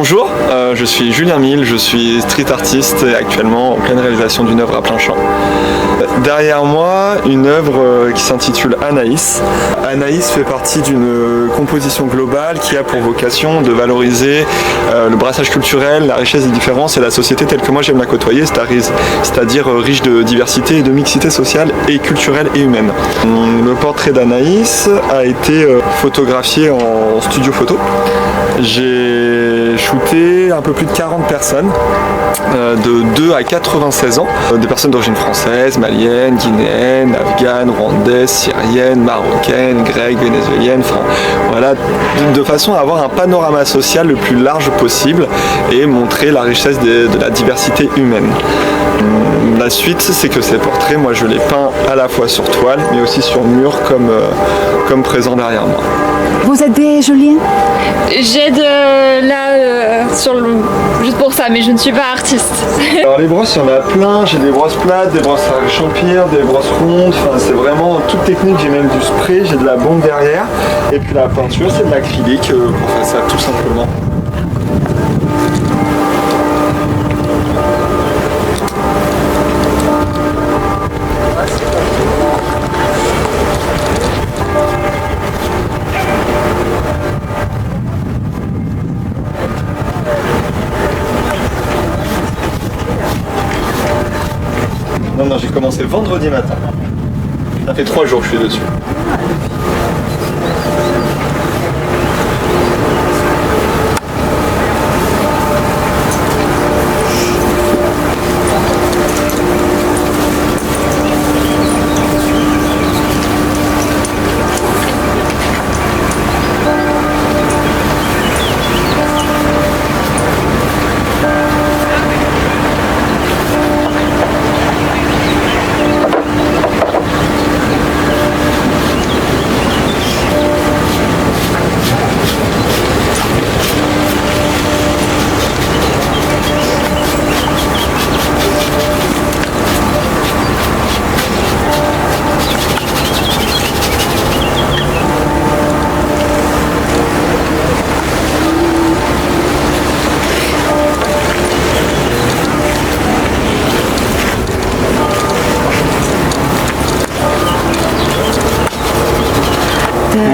Bonjour, je suis Julien Mille, je suis street artiste et actuellement en pleine réalisation d'une œuvre à plein champ. Derrière moi, une œuvre qui s'intitule Anaïs. Anaïs fait partie d'une composition globale qui a pour vocation de valoriser le brassage culturel, la richesse des différences et la société telle que moi j'aime la côtoyer, c'est-à-dire riche de diversité et de mixité sociale et culturelle et humaine. Le portrait d'Anaïs a été photographié en studio photo. J'ai shooté un peu plus de 40 personnes de 2 à 96 ans, des personnes d'origine française, malienne, guinéenne, afghane, rwandaise, syrienne, marocaine, grecque, vénézuélienne, enfin voilà, de façon à avoir un panorama social le plus large possible et montrer la richesse de la diversité humaine. La suite, c'est que ces portraits, moi je les peins à la fois sur toile, mais aussi sur mur comme présent derrière moi. Vous aidez Julien? J'aide juste pour ça, mais je ne suis pas artiste. Alors les brosses, il y en a plein, j'ai des brosses plates, des brosses à champir, des brosses rondes, enfin c'est vraiment toute technique, j'ai même du spray, j'ai de la bombe derrière, et puis la peinture c'est de l'acrylique pour faire ça tout simplement. Non, j'ai commencé vendredi matin. Ça fait 3 jours que je suis dessus.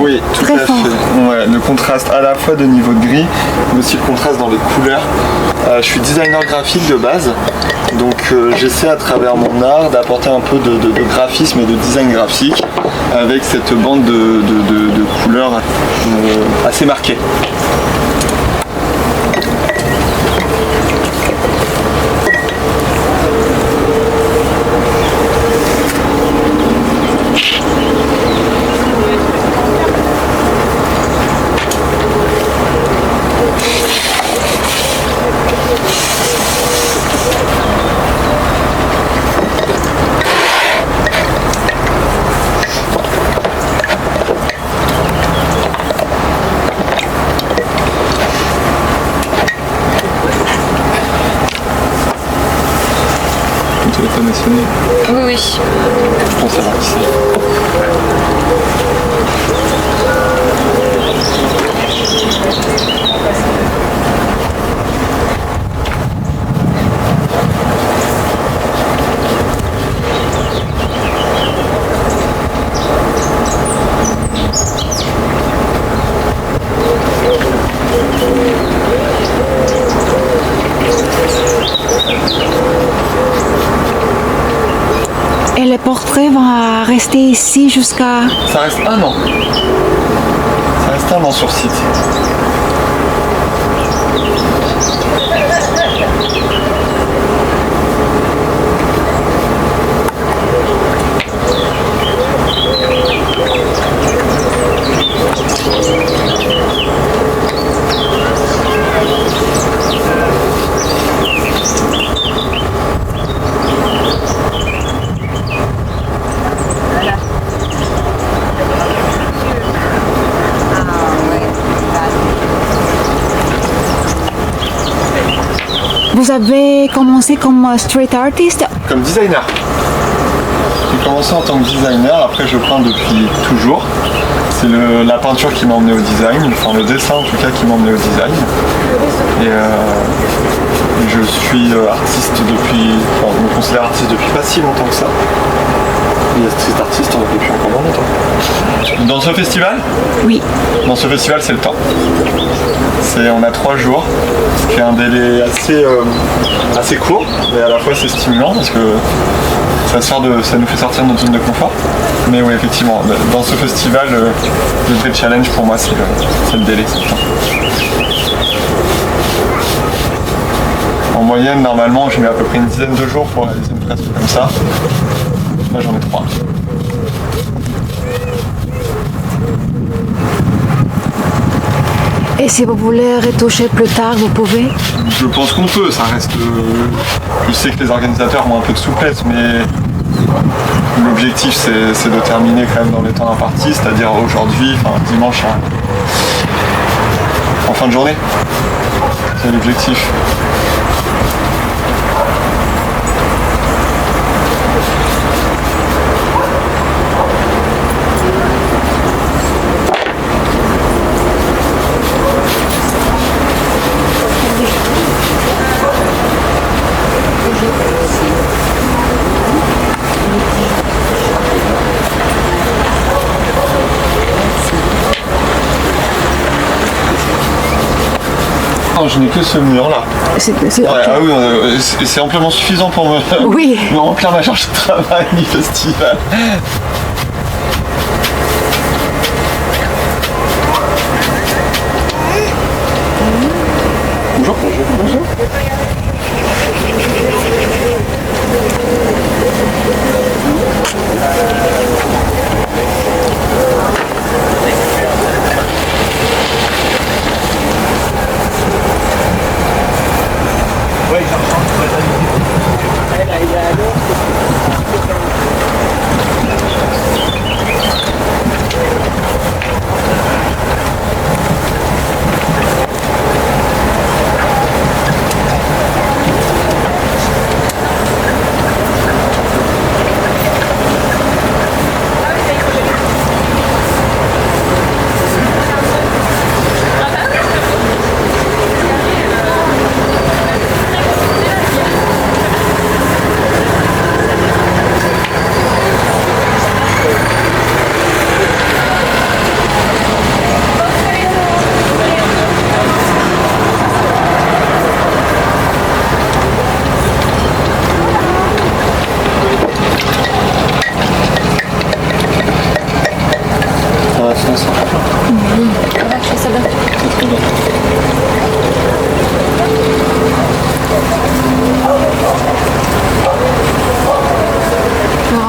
Oui, tout à fait. Ouais, le contraste à la fois de niveau de gris, mais aussi le contraste dans les couleurs. Je suis designer graphique de base, donc j'essaie à travers mon art d'apporter un peu de graphisme et de design graphique avec cette bande de couleurs assez marquée. Téléphone a sonné. Oui. Je pense savoir qui c'est. Et le portrait va rester ici jusqu'à... Ça reste 1 an. Ça reste 1 an sur site. Vous avez commencé comme street artist? Comme designer. J'ai commencé commencé en tant que designer, après je peins depuis toujours. C'est la peinture qui m'a emmené au design, enfin le dessin en tout cas qui m'a emmené au design. Et je suis artiste depuis, enfin je me considère artiste depuis pas si longtemps que ça. Et street artiste depuis encore moins longtemps. Dans ce festival? Oui. Dans ce festival c'est le temps. On a 3 jours, ce qui est un délai assez court, et à la fois c'est stimulant parce que ça nous fait sortir de notre zone de confort. Mais oui, effectivement, dans ce festival, le vrai challenge pour moi, c'est le délai, c'est le temps. En moyenne, normalement, je mets à peu près une dizaine de jours pour réaliser une fresque comme ça. Là, j'en ai 3. Et si vous voulez retoucher plus tard, vous pouvez? Je pense qu'on peut, ça reste... Je sais que les organisateurs ont un peu de souplesse, mais l'objectif c'est de terminer quand même dans les temps impartis, c'est-à-dire aujourd'hui, enfin dimanche en fin de journée. C'est l'objectif. Non, je n'ai que ce mur là. Ah oui, c'est amplement suffisant pour me remplir ma charge de travail du festival. Bonjour. Bonjour.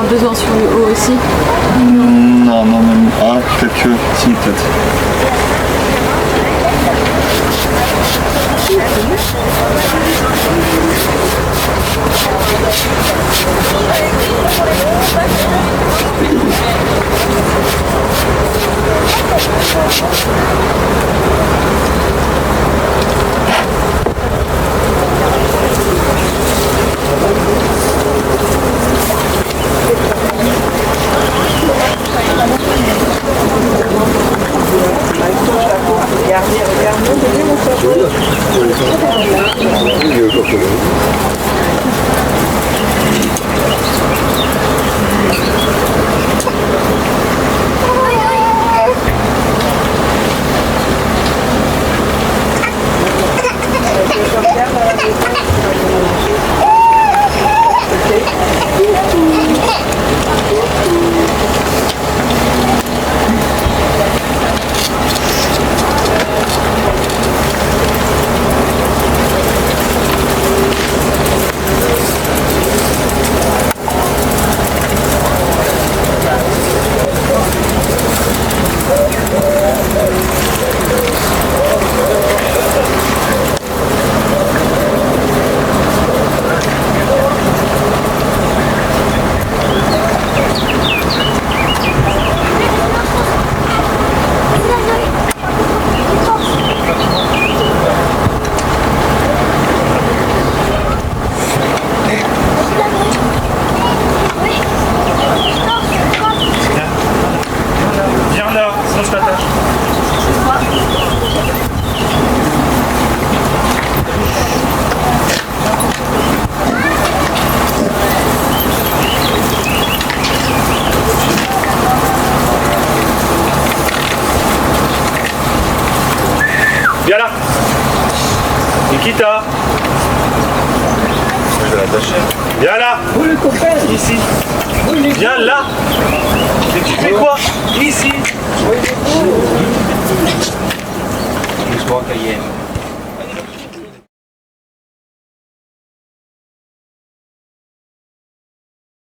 Besoin sur le haut aussi? Non, même pas. Peut-être que si, peut-être. Viens là. Nikita. Je vais l'attacher. Viens là. Ici. Viens là. Mais tu fais quoi? Ici.